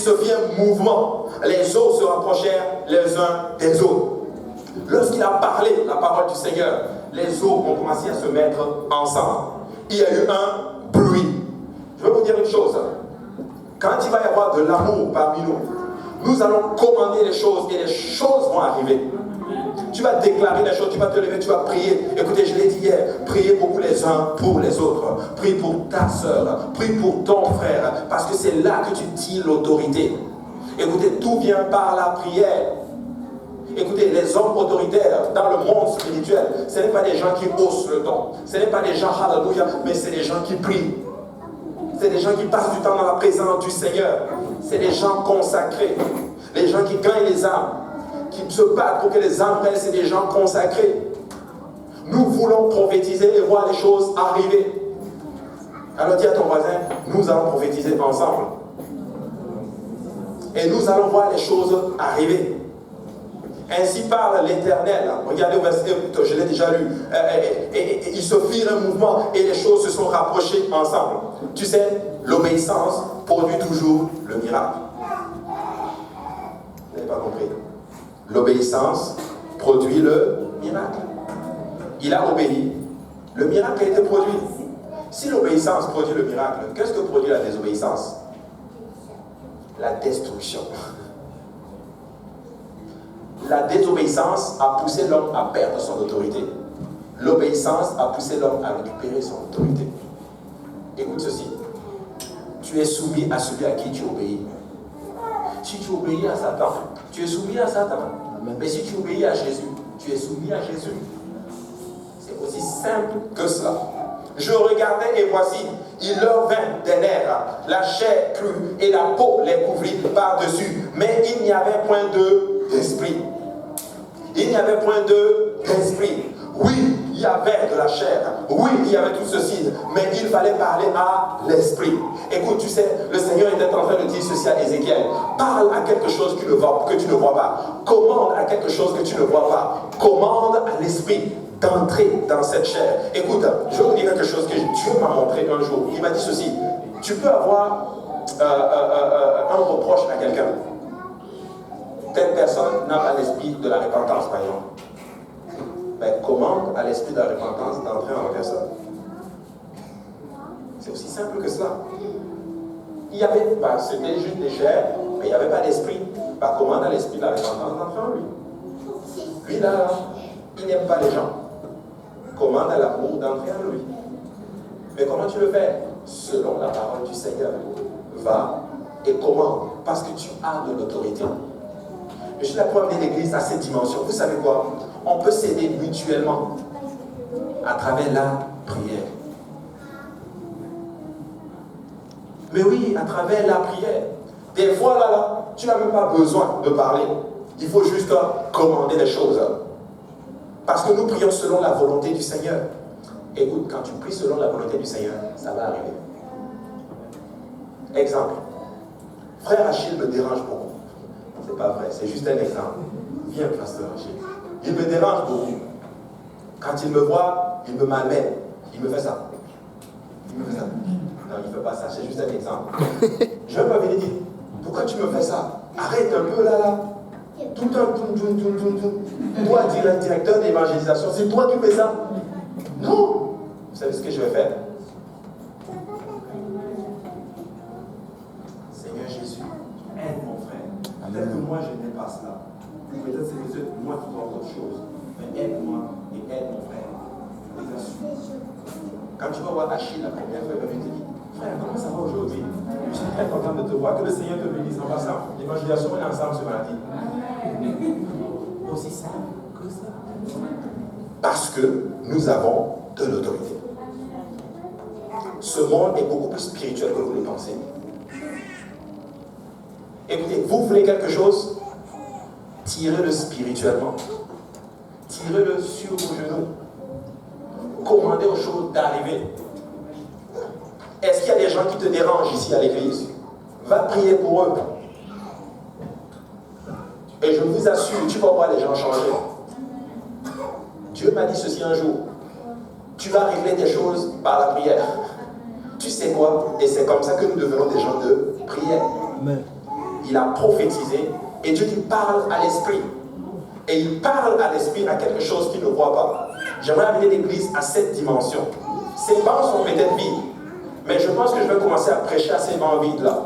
se fit un mouvement. Les eaux se rapprochèrent les uns des autres. Lorsqu'il a parlé la parole du Seigneur, les eaux ont commencé à se mettre ensemble. Il y a eu un bruit. Je vais vous dire une chose. Quand il va y avoir de l'amour parmi nous, nous allons commander les choses et les choses vont arriver. Tu vas déclarer les choses, tu vas te lever, tu vas prier. Écoutez, je l'ai dit hier, priez beaucoup les uns pour les autres. Prie pour ta soeur, prie pour ton frère, parce que c'est là que tu tires l'autorité. Écoutez, tout vient par la prière. Écoutez, les hommes autoritaires dans le monde spirituel, ce n'est pas des gens qui haussent le ton, ce n'est pas des gens, alléluia, mais c'est des gens qui prient. C'est des gens qui passent du temps dans la présence du Seigneur. C'est des gens consacrés. Les gens qui gagnent les âmes, qui se battent pour que les âmes restent, c'est des gens consacrés. Nous voulons prophétiser et voir les choses arriver. Alors dis à ton voisin, nous allons prophétiser ensemble. Et nous allons voir les choses arriver. Ainsi parle l'Éternel. Regardez au verset, je l'ai déjà lu. Et il se fit un mouvement et les choses se sont rapprochées ensemble. Tu sais, l'obéissance produit toujours le miracle. Vous n'avez pas compris? L'obéissance produit le miracle. Il a obéi. Le miracle a été produit. Si l'obéissance produit le miracle, qu'est-ce que produit la désobéissance? La destruction. La désobéissance a poussé l'homme à perdre son autorité. L'obéissance a poussé l'homme à récupérer son autorité. Écoute ceci. Tu es soumis à celui à qui tu obéis. Si tu obéis à Satan, tu es soumis à Satan. Mais si tu obéis à Jésus, tu es soumis à Jésus. C'est aussi simple que cela. Je regardais et voici, il leur vint des nerfs, la chair crue et la peau les couvrit par-dessus. Mais il n'y avait point d'esprit. Il n'y avait point d'esprit. Oui, il y avait de la chair. Oui, il y avait tout ceci. Mais il fallait parler à l'esprit. Écoute, tu sais, le Seigneur était en train de dire ceci à Ézéchiel. Parle à quelque chose que tu ne vois pas. Commande à quelque chose que tu ne vois pas. Commande à l'esprit d'entrer dans cette chair. Écoute, je vais vous dire quelque chose que Dieu m'a montré un jour. Il m'a dit ceci. Tu peux avoir un reproche à quelqu'un. Telle personne n'a pas l'esprit de la repentance, par exemple. Ben, commande à l'esprit de la repentance d'entrer en personne. C'est aussi simple que cela. Il y avait pas, c'était juste des chairs, mais il n'y avait pas d'esprit. Ben, commande à l'esprit de la repentance d'entrer en lui. Lui, là, il n'aime pas les gens. Commande à l'amour d'entrer en lui. Mais comment tu le fais? Selon la parole du Seigneur. Va et commande, parce que tu as de l'autorité. Je suis la preuve de l'Église à cette dimension. Vous savez quoi? On peut s'aider mutuellement à travers la prière. Mais oui, à travers la prière. Des fois, là, tu n'as même pas besoin de parler. Il faut juste commander les choses. Parce que nous prions selon la volonté du Seigneur. Écoute, quand tu pries selon la volonté du Seigneur, ça va arriver. Exemple. Frère Achille me dérange beaucoup. C'est pas vrai, c'est juste un exemple. Viens, pasteur Achille. Il me dérange beaucoup. Quand il me voit, il me malmène. Il me fait ça. Il me fait ça. Non, il ne fait pas ça, c'est juste un exemple. Je ne vais pas venir dire, pourquoi tu me fais ça? Arrête un peu là. Tout un toi, dire le directeur d'évangélisation, c'est toi qui fais ça? Non. Vous savez ce que je vais faire? Seigneur Jésus, aide mon frère. Peut-être que moi je n'ai pas cela. Peut-être que c'est moi qui dois autre chose. Mais aide-moi et aide mon frère. Quand tu vas voir Achille la première fois, il va venir te dire, frère, comment ça va aujourd'hui? Je suis très content de te voir. Que le Seigneur te bénisse en passant. L'évangélisation est ensemble ce mardi. Aussi simple que ça. Parce que nous avons de l'autorité. Ce monde est beaucoup plus spirituel que vous le pensez. Écoutez, vous voulez quelque chose? Tirez-le spirituellement. Tirez-le sur vos genoux. Commandez aux choses d'arriver. Est-ce qu'il y a des gens qui te dérangent ici à l'église? Va prier pour eux. Et je vous assure, tu vas voir les gens changer. Dieu m'a dit ceci un jour. Tu vas régler des choses par la prière. Tu sais quoi? Et c'est comme ça que nous devenons des gens de prière. Amen. il a prophétisé, et Dieu dit parle à l'esprit. Et il parle à l'esprit à quelque chose qu'il ne voit pas. J'aimerais amener l'Église à cette dimension. Ces bancs sont peut-être vides, mais je pense que je vais commencer à prêcher à ces bancs vides-là.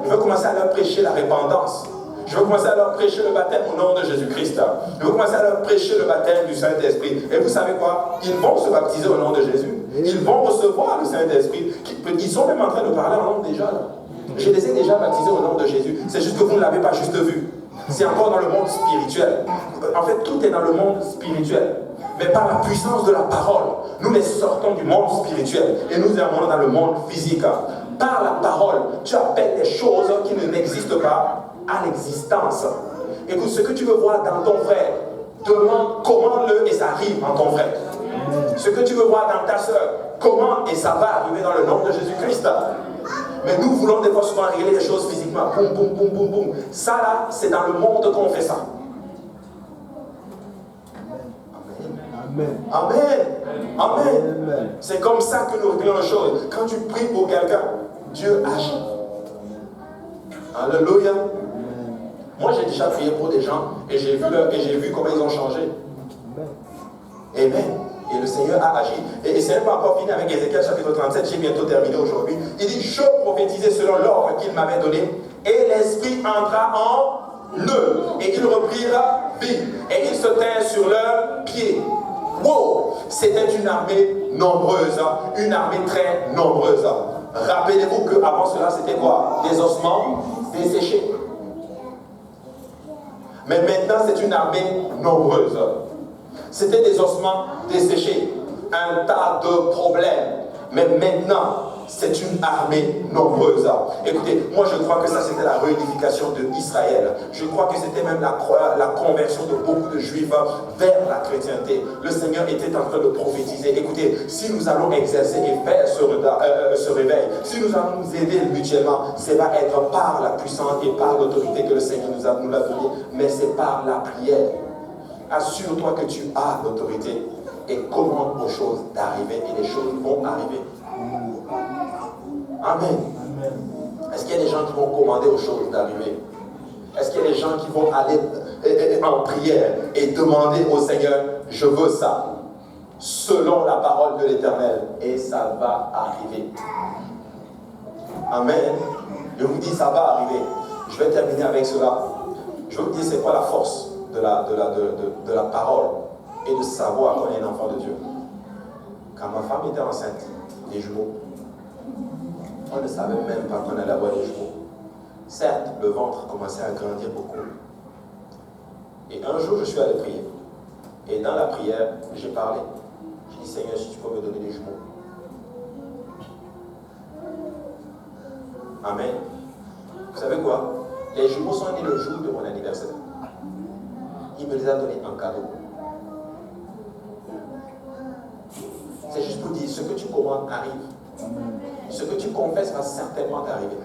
Je vais commencer à leur prêcher la repentance. Je vais commencer à leur prêcher le baptême au nom de Jésus-Christ. Je vais commencer à leur prêcher le baptême du Saint-Esprit. Et vous savez quoi? Ils vont se baptiser au nom de Jésus. Ils vont recevoir le Saint-Esprit. Ils sont même en train de parler en langue déjà. Là. Je les ai déjà baptisés au nom de Jésus. C'est juste que vous ne l'avez pas juste vu. C'est encore dans le monde spirituel. En fait, tout est dans le monde spirituel. Mais par la puissance de la parole, nous les sortons du monde spirituel et nous amenons dans le monde physique. Par la parole, tu appelles les choses qui n'existent pas à l'existence. Écoute, ce que tu veux voir dans ton frère, demande, commande-le et ça arrive en ton frère. Ce que tu veux voir dans ta soeur, commande et ça va arriver dans le nom de Jésus-Christ. Mais nous voulons des fois souvent régler les choses physiquement. Boum, boum, boum, boum, boum. Ça là, c'est dans le monde qu'on fait ça. Amen. Amen. Amen. C'est comme ça que nous réglons les choses. Quand tu pries pour quelqu'un, Dieu agit. Alléluia. Moi, j'ai déjà prié pour des gens et j'ai vu comment ils ont changé. Amen. Et le Seigneur a agi. Et c'est pas encore fini avec Ézéchiel chapitre 37, j'ai bientôt terminé aujourd'hui. Il dit, je prophétisais selon l'ordre qu'il m'avait donné, et l'Esprit entra en eux, et ils reprirent vie, et ils se tinrent sur leurs pieds. Wow! C'était une armée nombreuse, une armée très nombreuse. Rappelez-vous qu'avant cela, c'était quoi? Des ossements desséchés. Mais maintenant, c'est une armée nombreuse. C'était des ossements desséchés, un tas de problèmes. Mais maintenant, c'est une armée nombreuse. Écoutez, moi je crois que ça c'était la réunification de Israël. Je crois que c'était même la conversion de beaucoup de Juifs vers la chrétienté. Le Seigneur était en train de prophétiser. Écoutez, si nous allons exercer et faire ce réveil, si nous allons nous aider mutuellement, ça va être par la puissance et par l'autorité que le Seigneur nous l'a donnée, mais c'est par la prière. Assure-toi que tu as l'autorité et commande aux choses d'arriver et les choses vont arriver. Amen. Est-ce qu'il y a des gens qui vont commander aux choses d'arriver? Est-ce qu'il y a des gens qui vont aller en prière et demander au Seigneur, je veux ça, selon la parole de l'Éternel, et ça va arriver. Amen. Je vous dis, ça va arriver. Je vais terminer avec cela. Je vais vous dire, c'est quoi la force de la parole et de savoir qu'on est un enfant de Dieu. Quand ma femme était enceinte, des jumeaux, on ne savait même pas qu'on allait avoir des jumeaux. Certes, le ventre commençait à grandir beaucoup. Et un jour, je suis allé prier. Et dans la prière, j'ai parlé. J'ai dit, Seigneur, si tu peux me donner des jumeaux. Amen. Vous savez quoi? Les jumeaux sont nés le jour de mon anniversaire. Il me les a donnés en cadeau. C'est juste pour dire, ce que tu commandes arrive. Ce que tu confesses va certainement t'arriver.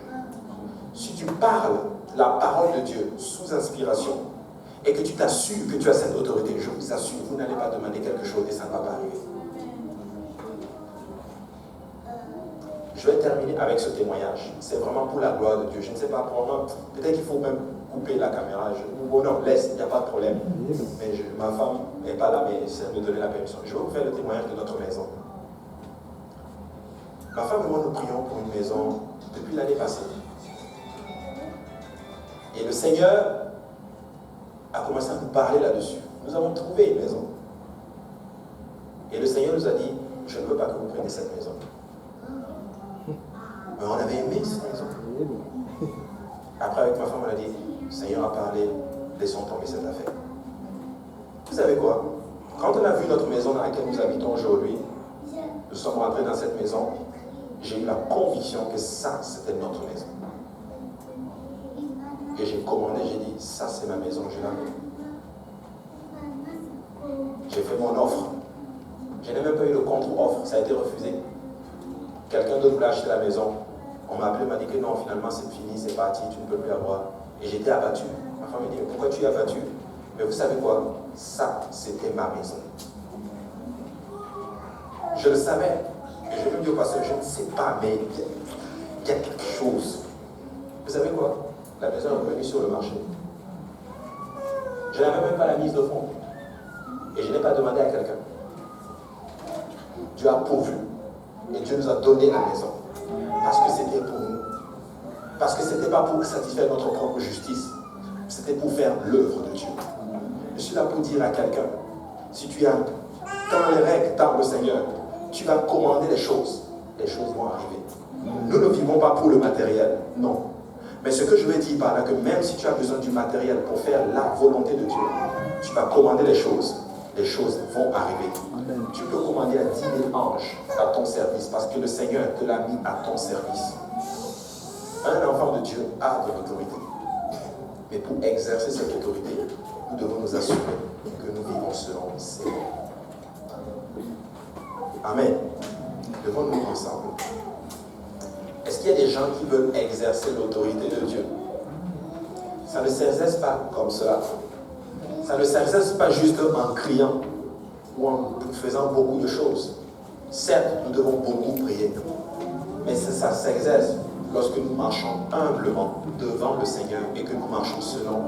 Si tu parles la parole de Dieu sous inspiration et que tu t'assures que tu as cette autorité, je vous assure, vous n'allez pas demander quelque chose et ça ne va pas arriver. Je vais terminer avec ce témoignage. C'est vraiment pour la gloire de Dieu. Je ne sais pas, probablement, peut-être qu'il faut même couper la caméra. Bon, non, laisse, il n'y a pas de problème. Mais ma femme n'est pas là, mais elle me donner la permission. Je vais vous faire le témoignage de notre maison. Ma femme et moi, nous prions pour une maison depuis l'année passée. Et le Seigneur a commencé à nous parler là-dessus. Nous avons trouvé une maison. Et le Seigneur nous a dit, je ne veux pas que vous preniez cette maison. Mais on avait aimé cette maison. Après, avec ma femme, on a dit, le Seigneur a parlé, laissons tomber cette affaire. Vous savez quoi? Quand on a vu notre maison dans laquelle nous habitons aujourd'hui, nous sommes rentrés dans cette maison, j'ai eu la conviction que ça, c'était notre maison. Et j'ai commandé, j'ai dit, ça c'est ma maison, je la veux. J'ai fait mon offre. Je n'ai même pas eu le contre-offre, ça a été refusé. Quelqu'un d'autre voulait acheter la maison. On m'a appelé, m'a dit que non, finalement c'est fini, c'est parti, tu ne peux plus avoir. Et j'étais abattu. Ma femme me dit, pourquoi tu es abattu? Mais vous savez quoi? Ça, c'était ma maison. Je le savais. Et je me dis au pasteur, je ne sais pas, mais il y a quelque chose. Vous savez quoi? La maison est revenue sur le marché. Je n'avais même pas la mise de fonds. Et je n'ai pas demandé à quelqu'un. Dieu a pourvu. Et Dieu nous a donné la maison. Parce que c'était pour nous. Parce que ce n'était pas pour satisfaire notre propre justice. C'était pour faire l'œuvre de Dieu. Je suis là pour dire à quelqu'un, si tu as dans les règles, dans le Seigneur, tu vas commander les choses vont arriver. Nous ne vivons pas pour le matériel, non. Mais ce que je veux dire par là, que même si tu as besoin du matériel pour faire la volonté de Dieu, tu vas commander les choses vont arriver. Amen. Tu peux commander à 10 000 anges à ton service, parce que le Seigneur te l'a mis à ton service. Un enfant de Dieu a de l'autorité. Mais pour exercer cette autorité, nous devons nous assurer que nous vivons selon ses lois. Amen. Devons-nous ensemble. Est-ce qu'il y a des gens qui veulent exercer l'autorité de Dieu? Ça ne s'exerce pas comme cela. Ça ne s'exerce pas juste en criant ou en faisant beaucoup de choses. Certes, nous devons beaucoup prier. Mais ça s'exerce lorsque nous marchons humblement devant le Seigneur et que nous marchons selon